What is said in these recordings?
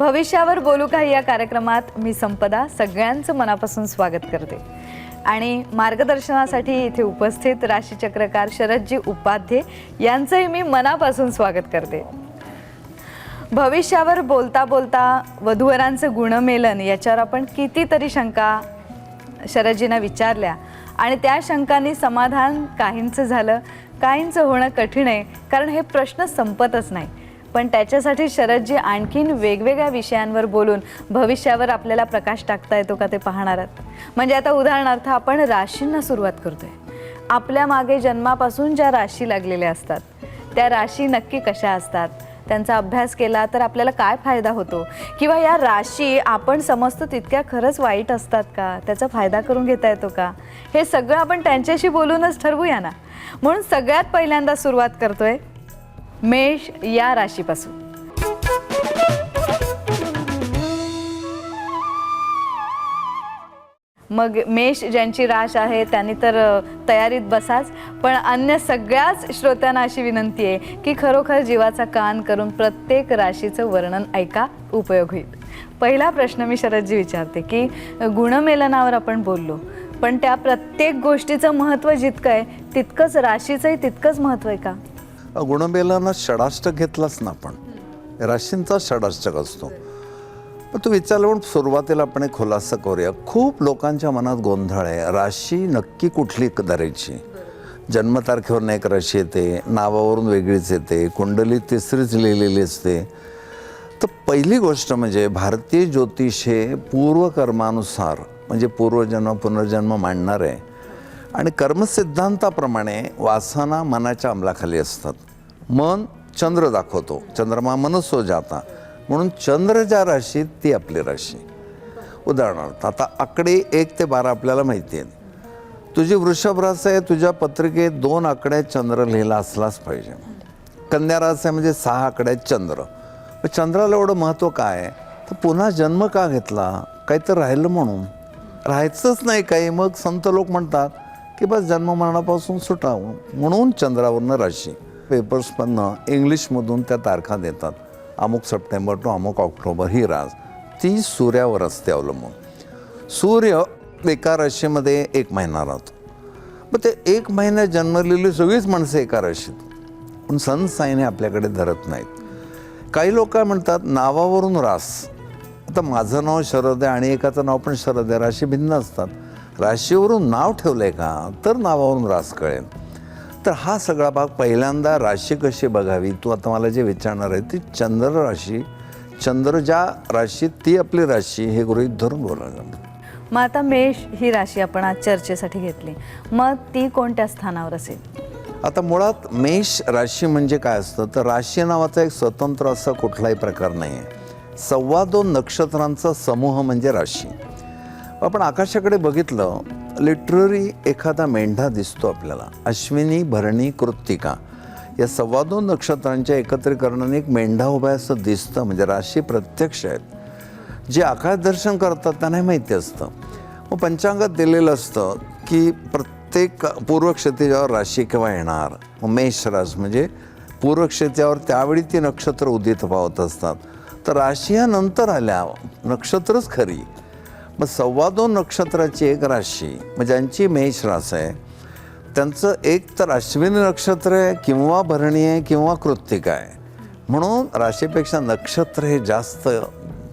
भविष्यावर बोलू का या कार्यक्रमात मी संपदा सगळ्यांचं मनापासून स्वागत करते आणि मार्गदर्शनासाठी इथे उपस्थित राशीचक्रकार शरदजी उपाध्ये यांचंही मी मनापासून स्वागत करते। भविष्यावर बोलता बोलता वधूवरांचं गुणमेलन याच्यावर आपण कितीतरी शंका शरदजींना विचारल्या आणि त्या शंकांनी समाधान काहींचं झालं, काहींचं होणं कठीण आहे, कारण हे प्रश्न संपतच नाही। पण त्याच्यासाठी शरदजी आणखीन वेगवेगळ्या विषयांवर बोलून भविष्यावर आपल्याला प्रकाश टाकता येतो का ते पाहणार आहात। म्हणजे आता उदाहरणार्थ आपण राशींना सुरुवात करतोय। आपल्या मागे जन्मापासून ज्या राशी लागलेल्या असतात त्या राशी नक्की कशा असतात, त्यांचा अभ्यास केला तर आपल्याला काय फायदा होतो, किंवा या राशी आपण समजतो तितक्या खरंच वाईट असतात का, त्याचा फायदा करून घेता येतो का, हे सगळं आपण त्यांच्याशी बोलूनच ठरवूया ना। म्हणून सगळ्यात पहिल्यांदा सुरुवात करतोय मेष या राशीपासून। मग मेष ज्यांची राश आहे त्यांनी तर तयारीत बसाच, पण अन्य सगळ्याच श्रोत्यांना अशी विनंती आहे की खरोखर जीवाचा कान करून प्रत्येक राशीचं वर्णन ऐका, उपयोग होईल। पहिला प्रश्न मी शरदजी विचारते की गुणमेलनावर आपण बोललो, पण त्या प्रत्येक गोष्टीचं महत्त्व जितकं आहे तितकंच राशीचंही तितकंच महत्त्व आहे का? गुणमेलांना षडाष्टक घेतलाच ना, आपण राशींचा षडाष्टक असतो। पण तू विचारलं, पण सुरुवातीला आपण एक खुलासा करूया। खूप लोकांच्या मनात गोंधळ आहे, राशी नक्की कुठली धरायची। जन्मतारखेवरून एक राशी येते, नावावरून वेगळीच येते, कुंडली तिसरीच लिहिलेली असते। तर पहिली गोष्ट म्हणजे भारतीय ज्योतिष हे पूर्वकर्मानुसार म्हणजे पूर्वजन्म पुनर्जन्म मांडणार आहे आणि कर्मसिद्धांताप्रमाणे वासना मनाच्या अंमलाखाली असतात। मन चंद्र दाखवतो, चंद्रमा मनसो जाता, म्हणून चंद्र ज्या राशीत ती आपली राशी। उदाहरणार्थ आता आकडे 1 ते 12 आपल्याला माहिती आहेत। तुझी वृषभ रास आहे, तुझ्या पत्रिकेत 2 आकड्यात चंद्र लिहिला असलाच पाहिजे। कन्या रास आहे म्हणजे 6 आकड्यात चंद्र। चंद्राला एवढं महत्त्व काय आहे, तर पुन्हा जन्म का घेतला, काही तर राहिलं म्हणून, राहायचंच नाही काही, मग संत लोक म्हणतात की बस जन्म मरणापासून सुटावं, म्हणून चंद्रावरनं राशी। पेपर्समधनं इंग्लिशमधून त्या तारखा देतात, अमुक सप्टेंबर टू अमुक ऑक्टोबर ही रास, ती सूर्यावर असते अवलंबून। सूर्य एका राशीमध्ये 1 महिना राहतो, मग ते 1 महिन्यात जन्मलेली सगळीच माणसं एका राशीत, पण सन साईने आपल्याकडे धरत नाहीत। काही लोक काय म्हणतात नावावरून रास, आता माझं नाव शरद आहे आणि एकाचं नाव पण शरद आहे, राशी भिन्न असतात। राशीवरून नाव ठेवलं आहे का तर नावावरून रास कळेल। तर हा सगळा भाग पहिल्यांदा राशी कशी बघावी, तू आता मला जे विचारणार आहे ती चंद्र राशी, चंद्र ज्या राशीत ती आपली राशी हे गृहीत धरून बोलायचं। मग आता मेष ही राशी आपण आज चर्चेसाठी घेतली, मग ती कोणत्या स्थानावर असेल? आता मुळात मेष राशी म्हणजे काय असतं, तर राशी नावाचा एक स्वतंत्र असा कुठलाही प्रकार नाही आहे। 2.25 नक्षत्रांचा समूह म्हणजे राशी। आपण आकाशाकडे बघितलं, लिटररी एखादा मेंढा दिसतो आपल्याला, अश्विनी भरणी कृत्तिका या 2.25 नक्षत्रांच्या एकत्रीकरणाने एक मेंढा उभा आहे असं दिसतं, म्हणजे राशी प्रत्यक्ष आहेत। जे आकाश दर्शन करतात त्यांना माहिती असतं। मग पंचांगात दिलेलं असतं की प्रत्येक पूर्व क्षितिजावर राशी केव्हा येणार, मग मेष रास म्हणजे पूर्व क्षितिजावर त्यावेळी ती नक्षत्र उदित पावत असतात। तर राशी या नंतर आल्या, नक्षत्रच खरी। मग 2.25 नक्षत्राची एक राशी, म्हणजे ज्यांची मेष रास आहे त्यांचं एक तर अश्विनी नक्षत्र आहे किंवा भरणी आहे किंवा कृत्तिका आहे, म्हणून राशीपेक्षा नक्षत्र हे जास्त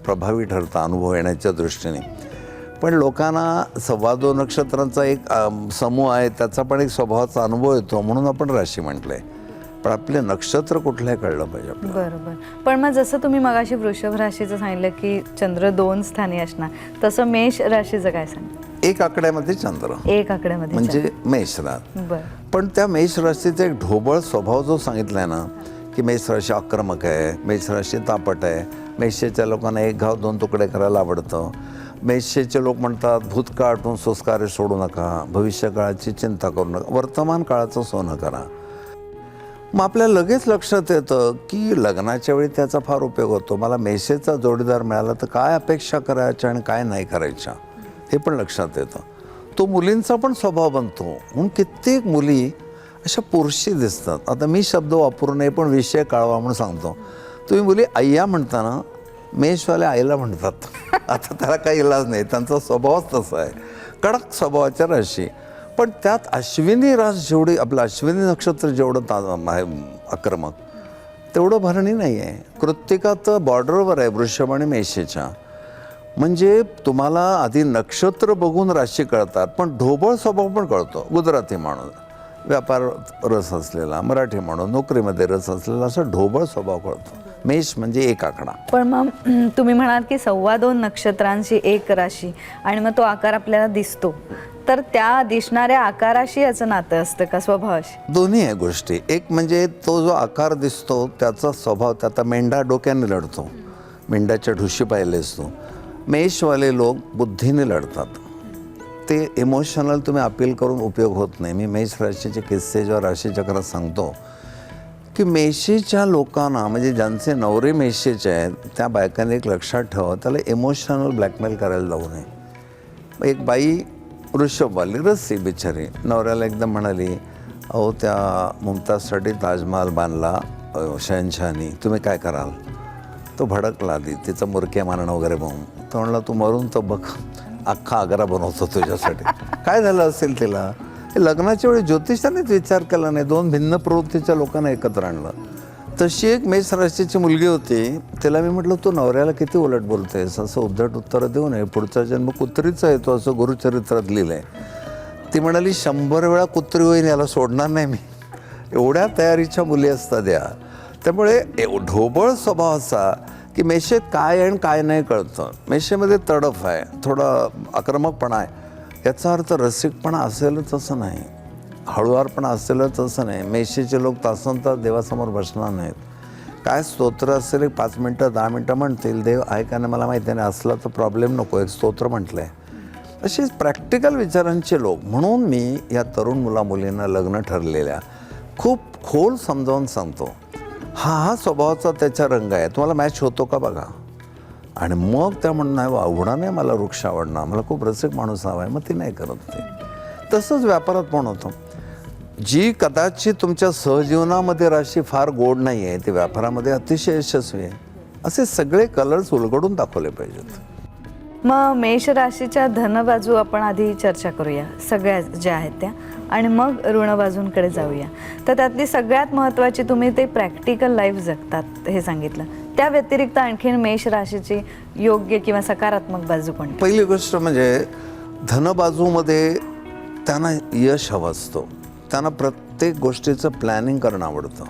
प्रभावी ठरतं अनुभव येण्याच्या दृष्टीने। पण लोकांना 2.25 नक्षत्रांचा एक समूह आहे, त्याचा पण एक स्वभावाचा अनुभव येतो, म्हणून आपण राशी म्हटलंय। पण आपले नक्षत्र कुठले कळलं पाहिजे आपल्याला। बरोबर, पण मग जसं तुम्ही मगाशी वृषभ राशीचं सांगितलं की चंद्र 2 स्थानी असणार, तसं मेष राशीचं काय सांग? 1 आकड्यामध्ये चंद्र, 1 आकड्यामध्ये म्हणजे मेष रास। बरं, पण त्या मेष राशीचा एक ढोबळ स्वभाव जो सांगितलाय ना, की मेष राशी आक्रमक आहे, मेष राशी तापट आहे, मेषेच्या लोकांना 1 घाव 2 तुकडे करायला आवडतं, मेषेचे लोक म्हणतात भूतकाळ आठवून संस्कार्य सोडू नका, भविष्यकाळाची चिंता करू नका, वर्तमान काळाचं सोनं करा। मग आपल्याला लगेच लक्षात येतं की लग्नाच्या वेळी त्याचा फार उपयोग होतो। मला मेषेचा जोडीदार मिळाला तर काय अपेक्षा करायच्या आणि काय नाही करायच्या हे पण लक्षात येतं। तो मुलींचा पण स्वभाव बनतो, म्हणून कित्येक मुली अशा पुरुषी दिसतात। आता मी शब्द वापरू नये पण विषय कळवा म्हणून सांगतो। तुम्ही मुली अय्या म्हणताना मेषवाले आईला म्हणतात. आता त्याला काही इलाज नाही, त्यांचा स्वभावच तसा आहे, कडक स्वभावाच्या राशी. पण त्यात अश्विनी रास जेवढी, आपलं अश्विनी नक्षत्र जेवढं आहे आक्रमक, तेवढं भरणी नाही आहे. कृत्तिका तर बॉर्डरवर आहे वृषभ आणि मेषेच्या. म्हणजे तुम्हाला आधी नक्षत्र बघून राशी कळतात, पण ढोबळ स्वभाव पण कळतो. गुजराती माणूस, व्यापार रस असलेला, मराठी माणूस, नोकरीमध्ये रस असलेला, असा ढोबळ स्वभाव कळतो. मेष म्हणजे एक आकडा. पण मग तुम्ही म्हणाल की 2.25 नक्षत्रांची एक राशी आणि मग तो आकार आपल्याला दिसतो, तर त्या दिसणाऱ्या आकाराशी याचं नातं असतं का स्वभावाशी? दोन्ही आहे गोष्टी. एक म्हणजे तो जो आकार दिसतो त्याचा स्वभाव, त्याचा मेंढा डोक्याने लढतो, मेंढ्याच्या ढुशी पाहिलेस तू. मेषवाले लोक बुद्धीने लढतात, ते इमोशनल तुम्ही अपील करून उपयोग होत नाही. मी मेष राशीचे किस्से जेव्हा राशीचक्रात सांगतो की मेषीच्या लोकांना, म्हणजे ज्यांचे नवरे मेषेचे आहेत त्या बायकांनी एक लक्षात ठेवा, त्याला इमोशनल ब्लॅकमेल करायला जाऊ नये. एक बाई वृषभवाली रस्सी बिचारी नवऱ्याला एकदम म्हणाली, अहो त्या मुमताजसाठी ताजमहाल बांधला शहनशहानी, तुम्ही काय कराल? तो भडकला आधी, तिचं मुरक्या मारणं वगैरे बघून. तो म्हणला, तू मरून तर बघ, अख्खा आग्रा बनवतो तुझ्यासाठी. काय झालं असेल तिला? लग्नाच्या वेळी ज्योतिषानेच विचार केला नाही, दोन भिन्न प्रवृत्तीच्या लोकांना एकत्र आणलं. तशी एक मेष राशीची मुलगी होती, तिला मी म्हटलं, तू नवऱ्याला किती उलट बोलतेस, असं उद्धट उत्तरं देऊ नये, पुढचा जन्म कुत्रीचा येतो असं गुरुचरित्रात लिहिलं आहे. ती म्हणाली, 100 वेळा कुत्री होईन, याला सोडणार नाही मी. एवढ्या तयारीच्या मुली असतात या. त्यामुळे ढोबळ स्वभाव असा की मेषेत काय आहे आणि काय नाही कळतं. मेषेमध्ये तडफ आहे, थोडा आक्रमकपणा आहे. याचा अर्थ रसिकपणा असेलच असं नाही, हळुवारपणा असेलच असं नाही. मेषेचे लोक तासनतास देवासमोर बसणार नाहीत. काय स्तोत्र असेल, एक 5 मिनटं 10 मिनटं म्हणतील, देव आहे का नाही मला माहिती नाही, असला तर प्रॉब्लेम नको, एक स्तोत्र म्हटलं आहे. अशीच प्रॅक्टिकल विचारांचे लोक. म्हणून मी या तरुण मुलामुलींना लग्न ठरलेल्या खूप खोल समजावून सांगतो, हा स्वभावाचा त्याचा रंग आहे, तुम्हाला मॅच होतो का बघा. आणि मग त्या म्हणणं आहे, आवडा नाही मला वृक्ष आवडणार, मला खूप रसिक माणूस हवा आहे, मग ती नाही करत ते. तसंच व्यापारात पण होतं. जी कदाचित तुमच्या सहजीवनामध्ये राशी फार गोड नाही आहे, ती व्यापारामध्ये अतिशय यशस्वी आहे. असे सगळे कलर्स उलगडून दाखवले पाहिजेत. मग मेष राशीच्या धनबाजू आपण आधी चर्चा करूया, सगळ्या ज्या आहेत त्या, आणि मग ऋणबाजूंकडे जाऊया. तर त्यातली सगळ्यात महत्त्वाची, तुम्ही ते प्रॅक्टिकल लाईफ जगतात हे सांगितलं, त्या व्यतिरिक्त आणखीन मेष राशीची योग्य किंवा सकारात्मक बाजू पण? पहिली गोष्ट म्हणजे धनबाजूमध्ये त्यांना यश हवं असतं, त्यांना प्रत्येक गोष्टीचं प्लॅनिंग करणं आवडतं.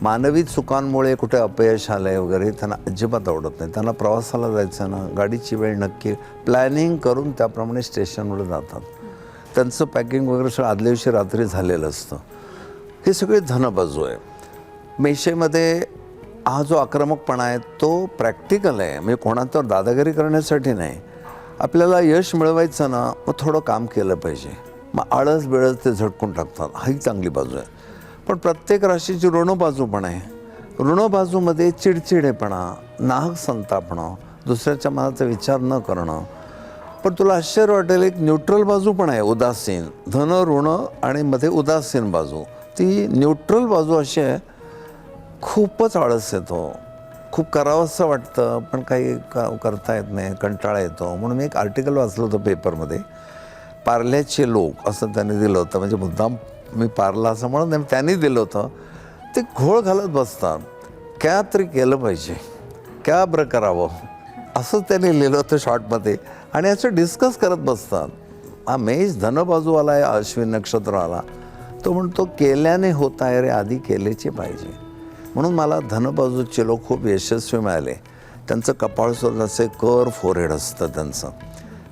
मानवी चुकांमुळे कुठे अपयश आलं आहे वगैरे त्यांना अजिबात आवडत नाही. त्यांना प्रवासाला जायचं ना, गाडीची वेळ नक्की प्लॅनिंग करून त्याप्रमाणे स्टेशनवर जातात. त्यांचं पॅकिंग वगैरे सगळं आदल्या दिवशी रात्री झालेलं असतं. हे सगळे धनबाजू आहे. मेषेमध्ये हा जो आक्रमकपणा आहे तो प्रॅक्टिकल आहे, म्हणजे कोणावर दादागिरी करण्यासाठी नाही. आपल्याला यश मिळवायचं ना, मग थोडं काम केलं पाहिजे. मग आळस बिळस ते झटकून टाकतात, ही चांगली बाजू आहे. पण प्रत्येक राशीची ऋणबाजू पण आहे. ऋणबाजूमध्ये चिडचिडेपणा, नाहक संतापणं, दुसऱ्याच्या मनाचा विचार न करणं. पण तुला आश्चर्य वाटेल, एक न्यूट्रल बाजू पण आहे, उदासीन. धन ऋण आणि मध्ये उदासीन बाजू. ती न्यूट्रल बाजू अशी आहे, खूपच आळस येतो, खूप करावंसं वाटतं पण काही करता येत नाही, कंटाळा येतो. म्हणून मी एक आर्टिकल वाचलं होतं पेपरमध्ये, पार्ल्याचे लोक असं त्यांनी दिलं होतं, म्हणजे मुद्दाम मी पारला असं म्हणून त्यांनी दिलं होतं. ते घोळ घालत बसतात, क्या तरी केलं पाहिजे, क्या बरं करावं, असं त्यांनी लिहिलं होतं शॉर्टमध्ये. आणि असं डिस्कस करत बसतात. हा मेष धनबाजूवाला आहे, अश्विन नक्षत्रवाला, तो म्हणतो केल्याने होत आहे रे, आधी केलेचे पाहिजे. म्हणून मला धनबाजूचे लोक खूप यशस्वी मिळाले. त्यांचं कपाळसुद्धा असे कर फोरहेड असतं, त्यांचं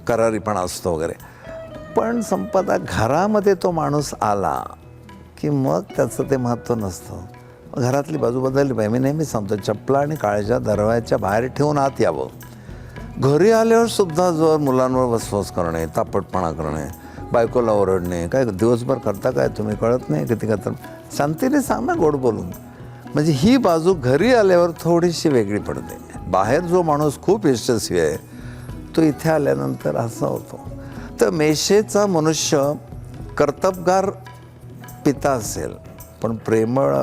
करारीपणा असतो वगैरे. पण संपदा घरामध्ये तो माणूस आला की मग त्याचं ते महत्त्व नसतं. घरातली बाजू बदलली पाहिजे. मी नेहमी सांगतो, चपला आणि काळजा दरवाजाच्या बाहेर ठेवून आत यावं. घरी आल्यावर सुद्धा जर मुलांवर वसवस करणे, तापटपणा करणे, बायकोला ओरडणे, काय दिवसभर करता काय तुम्ही, कळत नाही किती करता, शांतीने सांग ना, गोड बोलून. म्हणजे ही बाजू घरी आल्यावर थोडीशी वेगळी पडते. बाहेर जो माणूस खूप यशस्वी आहे तो इथे आल्यानंतर असा होतो. तर मेषेचा मनुष्य कर्तबगार पिता असेल पण प्रेमळ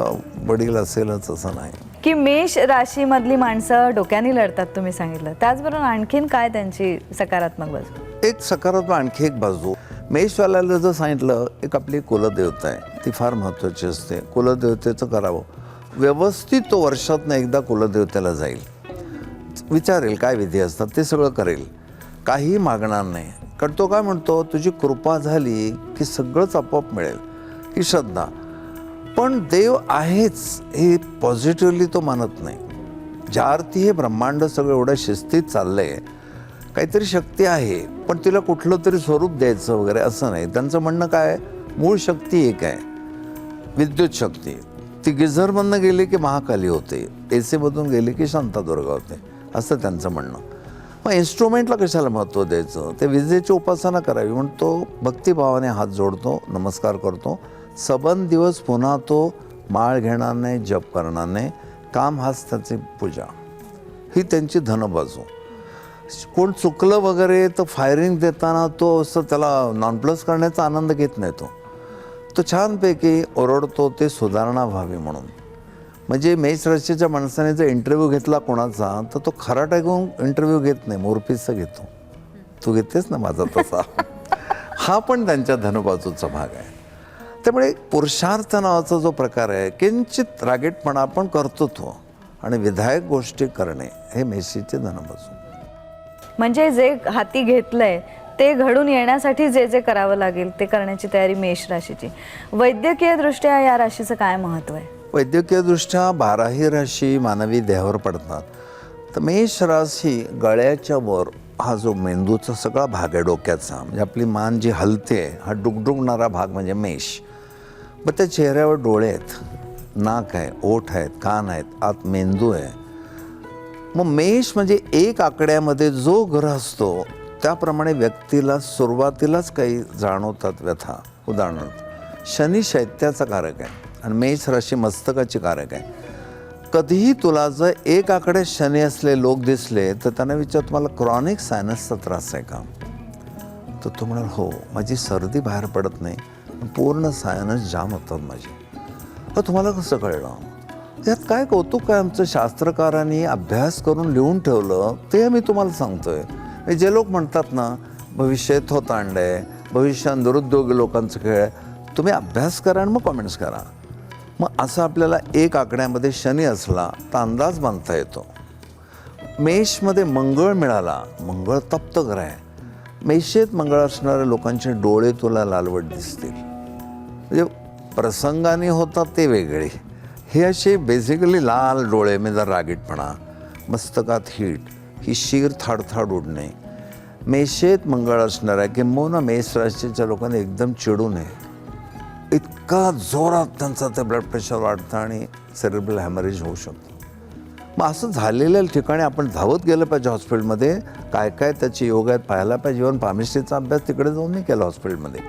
वडील असेलच असं नाही. की मेष राशीमधली माणसं डोक्याने लढतात तुम्ही सांगितलं, त्याचबरोबर आणखीन काय त्यांची सकारात्मक बाजू? एक सकारात्मक आणखी एक बाजू, मेषवाल्याला जर सांगितलं, एक आपली कुलदेवता आहे ती फार महत्त्वाची असते, कुलदेवतेचं करावं व्यवस्थित. तो वर्षातनं एकदा कुलदेवतेला जाईल, विचारेल काय विधी असतात ते सगळं करेल, काही मागणार नाही. कारण तो काय म्हणतो, तुझी कृपा झाली की सगळंच आपोआप मिळेल, ही श्रद्धा. पण देव आहेच हे पॉझिटिव्हली तो मानत नाही. ज्या अर्थी हे ब्रह्मांड सगळं एवढं शिस्तीत चाललं आहे, काहीतरी शक्ती आहे पण तिला कुठलं तरी स्वरूप द्यायचं वगैरे असं नाही. त्यांचं म्हणणं काय, मूळ शक्ती एक आहे, विद्युत शक्ती. ती गिझरमधनं गेली की महाकाली होते, एसीमधून गेली की शांतादुर्गा होते, असं त्यांचं म्हणणं. मग इन्स्ट्रुमेंटला कशाला महत्त्व द्यायचं, ते विजेची उपासना करावी म्हणून तो भक्तिभावाने हात जोडतो, नमस्कार करतो. सबंध दिवस पुन्हा तो माळ घेणार नाही, जप करणार नाही, काम हाच त्याची पूजा. ही त्यांची धनबाजू. कोण चुकलं वगैरे तर फायरिंग देताना तो असं त्याला नॉनप्लस करण्याचा आनंद घेत नाही. तो छानपैकी ओरडतो ते सुधारणा व्हावी म्हणून. म्हणजे मेष राशीच्या माणसाने जर इंटरव्ह्यू घेतला कोणाचा तर तो खरा टाकून इंटरव्ह्यू घेत नाही, मोरपीसचा घेतो. तू घेतेस ना माझा तसा. हा पण त्यांच्या धनबाजूचा भाग आहे. त्यामुळे पुरुषार्थ नावाचा जो प्रकार आहे, किंचित रागीटपणा आपण करतो तो, आणि विधायक गोष्टी करणे हे मेषीचे धनबाजू. म्हणजे जे हाती घेतलंय ते घडून येण्यासाठी जे जे करावं लागेल ते करण्याची तयारी मेष राशीची. वैद्यकीय दृष्ट्या या राशीचं काय महत्त्व आहे? वैद्यकीय दृष्ट्या 12ही राशी मानवी देहावर पडतात. तर मेष राशी गळ्याच्या वर हा जो मेंदूचा सगळा भाग आहे डोक्याचा, म्हणजे आपली मान जी हलते, हा डुगडुगणारा भाग म्हणजे मेष. मग त्या चेहऱ्यावर डोळे आहेत, नाक आहे, ओठ आहेत, कान आहेत, आत मेंदू आहे. मग मेष म्हणजे एक आकड्यामध्ये जो ग्रह असतो त्याप्रमाणे व्यक्तीला सुरुवातीलाच काही जाणवतात व्यथा. उदाहरणार्थ शनी शैत्याचा कारक आहे आणि मेष राशी मस्तकाची कारक आहे. कधीही तुला जर एक आकडे शनी असले लोक दिसले तर त्यांना विचार, तुम्हाला क्रॉनिक सायनसचा त्रास आहे का? तर तो म्हणाल हो, माझी सर्दी बाहेर पडत नाही, पूर्ण सायनस जाम होतात माझी. तुम्हाला कसं कळलं? यात काय कौतुक काय, आमचं शास्त्रकारांनी अभ्यास करून लिहून ठेवलं ते मी तुम्हाला सांगतोय. जे लोक म्हणतात ना भविष्य थोतांड आहे, भविष्यात निरुद्योगी लोकांचं खेळ आहे, तुम्ही अभ्यास करा आणि मग कॉमेंट्स करा. मग असं आपल्याला एक आकड्यामध्ये शनी असला तर अंदाज बांधता येतो. मेषमध्ये मंगळ मिळाला, मंगळ तप्त ग्रह आहे. मेषेत मंगळ असणाऱ्या लोकांचे डोळे तुला लालवट दिसतील, म्हणजे प्रसंगाने होतात ते वेगळे. हे असे बेसिकली लाल डोळे, म्हणजे रागीटपणा, मस्तकात हीट, ही शीर थाडथाड उडणे. मेषेत मंगळ असणाऱ्या किंबहुना मेष राशीच्या लोकांनी एकदम चिडू नये. इतका जोरात त्यांचा ते ब्लड प्रेशर वाढतं आणि सेरेब्रल हॅमरेज होऊ शकतं. मग असं झालेल्या ठिकाणी आपण धावत गेलं पाहिजे हॉस्पिटलमध्ये, काय काय त्याचे योग आहेत पाहायला पाहिजे. इव्हन फार्मसिस्टचा अभ्यास तिकडे जाऊन मी केला हॉस्पिटलमध्ये.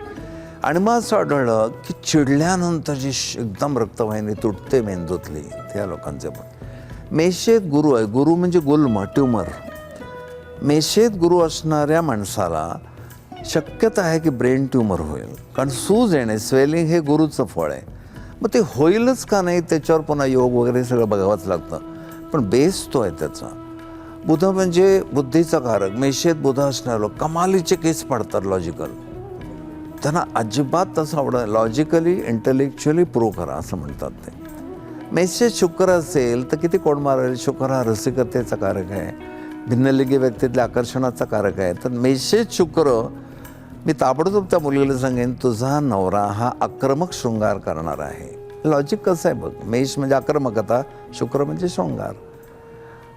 आणि मग असं आढळलं की चिडल्यानंतर जी एकदम रक्तवाहिनी तुटते मेंदूतली, त्या लोकांचे पण. मेषेत गुरु आहे, गुरु म्हणजे गुल्म, ट्यूमर. मेषेत गुरु असणाऱ्या माणसाला शक्यता आहे की ब्रेन ट्यूमर होईल, कारण सूज येणे, स्वेलिंग हे गुरुचं फळ आहे. मग ते होईलच का नाही त्याच्यावर पुन्हा योग वगैरे सगळं बघावंच लागतं, पण बेस तो आहे त्याचा. बुध म्हणजे बुद्धीचा कारक. मेषेत बुध असणारे लोक कमालीचे केस पाडतात, लॉजिकल. त्यांना अजिबात तसं आवडत, लॉजिकली इंटेलेक्च्युअली प्रूव्ह करा असं म्हणतात ते. मेषेत शुक्र असेल तर किती कोण मारेल. शुक्र हा रसिकतेचा कारक आहे, भिन्नलिंगी व्यक्तीतल्या आकर्षणाचा कारक आहे. तर मेषेत शुक्र, मी ताबडतोब त्या मुलीला सांगेन तुझा नवरा हा आक्रमक शृंगार करणार आहे. लॉजिक कसं आहे बघ, मेष म्हणजे आक्रमकता, शुक्र म्हणजे शृंगार.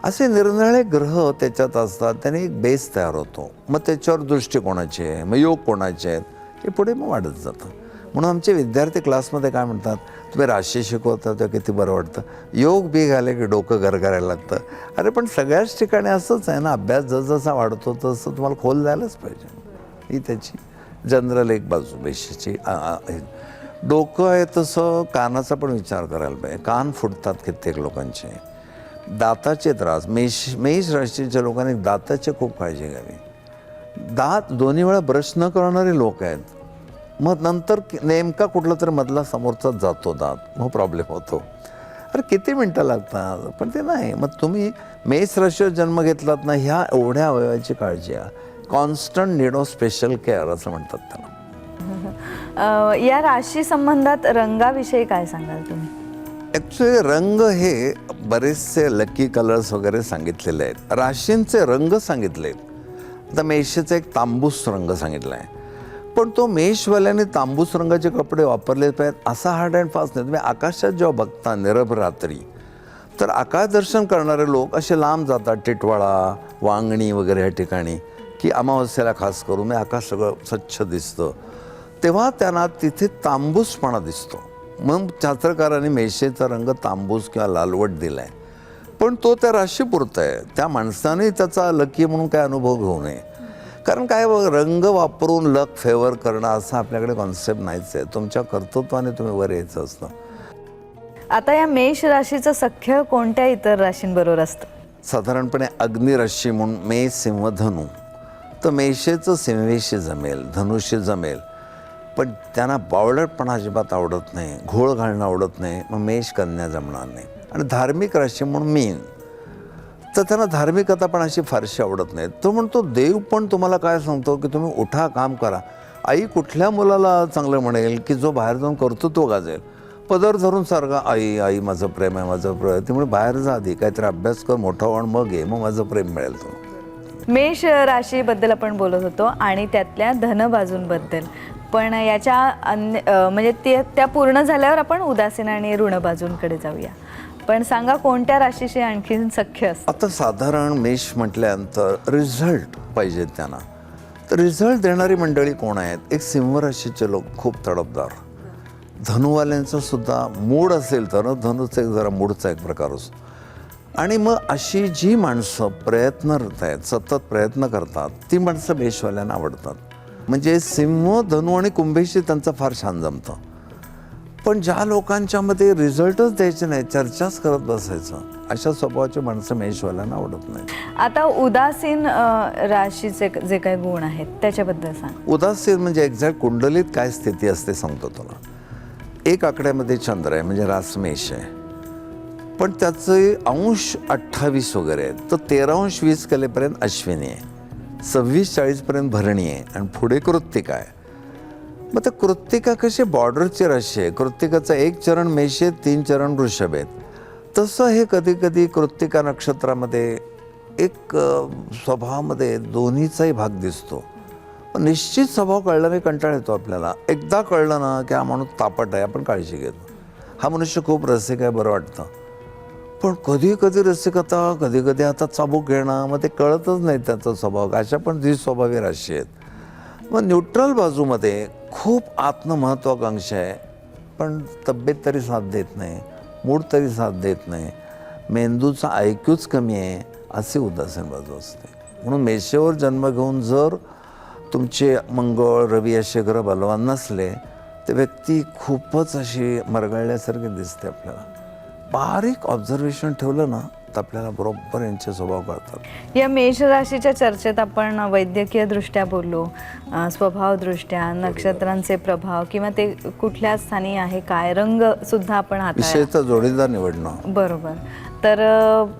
असे निरनिराळे ग्रह त्याच्यात असतात, त्याने एक बेस तयार होतो. मग त्याच्यावर दृष्टिकोनाचे आहे, मग योग कोणाचे आहेत, हे पुढे मग वाढत जातं. म्हणून आमचे विद्यार्थी क्लासमध्ये काय म्हणतात, तुम्ही राशी शिकवता तेव्हा किती बरं वाटतं, योग बी घाले की डोकं गरगरायला लागतं. अरे पण सगळ्याच ठिकाणी असंच आहे ना, अभ्यास जसजसा वाढतो तसं तुम्हाला खोल जायलाच पाहिजे. ही त्याची जनरल एक बाजू मेषाची. डोकं आहे तसं कानाचा पण विचार करायला पाहिजे. कान फुटतात कित्येक लोकांचे. दाताचे त्रास, मेष राशीच्या लोकांनी दाताची खूप काळजी घ्यावी. दात दोन्ही वेळा ब्रश न करणारे लोक आहेत, मग नंतर नेमका कुठला तरी मधला समोरचाच जातो दात, मग प्रॉब्लेम होतो. तर किती मिनटं लागतात, पण ते नाही. मग तुम्ही मेष राशीवर जन्म घेतलात ना, ह्या एवढ्या अवयवाची काळजी आहे, constant need of special care असं म्हणतात त्याला. या राशी संबंधात रंगाविषयी काय सांगाल तुम्ही? ॲक्च्युली रंग हे बरेचसे लकी कलर्स वगैरे सांगितलेले आहेत, राशींचे रंग सांगितले आहेत. आता मेषाचा एक तांबूस रंग सांगितला आहे, पण तो मेषवाल्याने तांबूस रंगाचे कपडे वापरले पाहिजेत असा हार्ड अँड फास्ट नाही. तुम्ही आकाशात जेव्हा बघता निरभ रात्री, तर आकाश दर्शन करणारे लोक असे लांब जातात, टिटवाळा, वांगणी वगैरे ह्या ठिकाणी, की अमावस्येला खास करून आकाश सगळं स्वच्छ दिसतं, तेव्हा त्यांना तिथे तांबूसपणा दिसतो. मग शास्त्रकारांनी मेषेचा रंग तांबूस किंवा लालवट दिला आहे, पण तो त्या राशीपुरता आहे. त्या माणसाने त्याचा लकी म्हणून काय अनुभव घेऊ नये. कारण काय रंग वापरून लक फेवर करणं असं आपल्याकडे कॉन्सेप्ट नाहीच आहे. तुमच्या कर्तृत्वाने तुम्ही वर यायचं असतं. आता या मेष राशीचं सख्य कोणत्या इतर राशींबरोबर असतं? साधारणपणे अग्निराशी म्हणून मेष, सिंह, धनु. तर मेषेचं सिंहेशी जमेल, धनुशी जमेल, पण त्यांना बावळटपणा अजिबात आवडत नाही, घोळ घालणं आवडत नाही. मग मेष, कन्या जमणार नाही. आणि धार्मिक राशी म्हणून मीन, तर त्यांना धार्मिकता पण अशी फारशी आवडत नाही. तो म्हणतो देव पण तुम्हाला काय सांगतो की तुम्ही उठा, काम करा. आई कुठल्या मुलाला चांगलं म्हणेल की जो बाहेर जाऊन कर्तृत्व गाजेल? पदर धरून सारखा आई आई माझं प्रेम आहे, माझं प्रेम आहे. त्यामुळे बाहेर जा, आधी काहीतरी अभ्यास कर, मोठा व्हाण, मग ये, मग माझं प्रेम मिळेल तुला. मेष राशीबद्दल आपण बोलत होतो आणि त्यातल्या धनबाजूंबद्दल, पण याच्या म्हणजे त्या पूर्ण झाल्यावर आपण उदासीन आणि ऋण बाजूंकडे जाऊया. पण सांगा कोणत्या राशीशी आणखीन सख्य असतं? आता साधारण मेष म्हटल्यानंतर रिझल्ट पाहिजे त्यांना, तर रिझल्ट देणारी मंडळी कोण आहेत? एक सिंह राशीचे लोक खूप तडफदार. धनुवाल्यांचा सुद्धा मूड असेल तर धनुचा एक जरा मूडचा एक प्रकार असतो. आणि मग अशी जी माणसं प्रयत्नरत आहेत, सतत प्रयत्न करतात, ती माणसं मेषवाल्यांना आवडतात. म्हणजे सिंह, धनु आणि कुंभेशी त्यांचं फार छान जमतं. पण ज्या लोकांच्यामध्ये रिझल्टच द्यायचे नाही, चर्चाच करत बसायचं, अशा स्वभावाची माणसं मेषवाल्यांना आवडत नाही. आता उदासीन राशीचे जे काही गुण आहेत त्याच्याबद्दल सांग. उदासीन म्हणजे एक्झॅक्ट कुंडलीत काय स्थिती असते सांगतो तुला. एक आकड्यामध्ये चंद्र आहे म्हणजे रासमेष आहे, पण त्याचे अंश 28 वगैरे आहेत. तर 13-20 कलेपर्यंत अश्विनी आहे, 26-40पर्यंत भरणी आहे, आणि पुढे कृत्तिका आहे. मग त्या कृत्तिका कशी बॉर्डरची राशी आहे. कृत्तिकाचा एक चरण मेष आहे, 3 चरण वृषभ आहेत. तसं हे कधी कधी कृत्तिका नक्षत्रामध्ये एक स्वभावामध्ये दोन्हीचाही भाग दिसतो. पण निश्चित स्वभाव कळल्याने कंटाळा येतो आपल्याला. एकदा कळलं ना की हा माणूस तापट आहे, आपण काळजी घेतो. हा मनुष्य खूप रसिक आहे, बरं वाटतं. पण कधी कधी रसिकता, कधी कधी आता चाबूक घेणं, मग ते कळतच नाही त्याचा स्वभाव. अशा पण द्विस्वभावी राशी आहेत. मग न्यूट्रल बाजूमध्ये खूप आत्ममहत्वाकांक्षा आहे, पण तब्येत तरी साथ देत नाही, मूड तरी साथ देत नाही, मेंदूचा IQच कमी आहे, अशी उदासीन बाजू असते. म्हणून मेषेवर जन्म घेऊन जर तुमचे मंगळ, रवी असे ग्रह बलवान नसले, तर व्यक्ती खूपच अशी मरगळल्यासारखी दिसते आपल्याला. बारीक ऑब्झर्वेशन ठेवलं ना तर आपल्याला बरोबर यांचे स्वभाव कळतात. या मेष राशीच्या चर्चेत आपण वैद्यकीय दृष्ट्या बोललो, स्वभावदृष्ट्या, नक्षत्रांचे प्रभाव किंवा ते कुठल्या स्थानी आहे, काय रंग सुद्धा आपण हाताळला. विषयाचा जोडीदार निवडणं. बरोबर. तर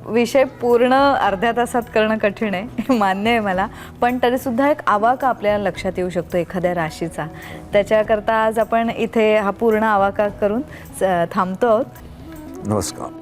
विषय पूर्ण अर्ध्या तासात करणं कठीण आहे, मान्य आहे मला, पण तरीसुद्धा एक आवाका आपल्याला लक्षात येऊ शकतो एखाद्या राशीचा. त्याच्याकरता आज आपण इथे हा पूर्ण आवाका करून थांबतो आहोत. नमस्कार.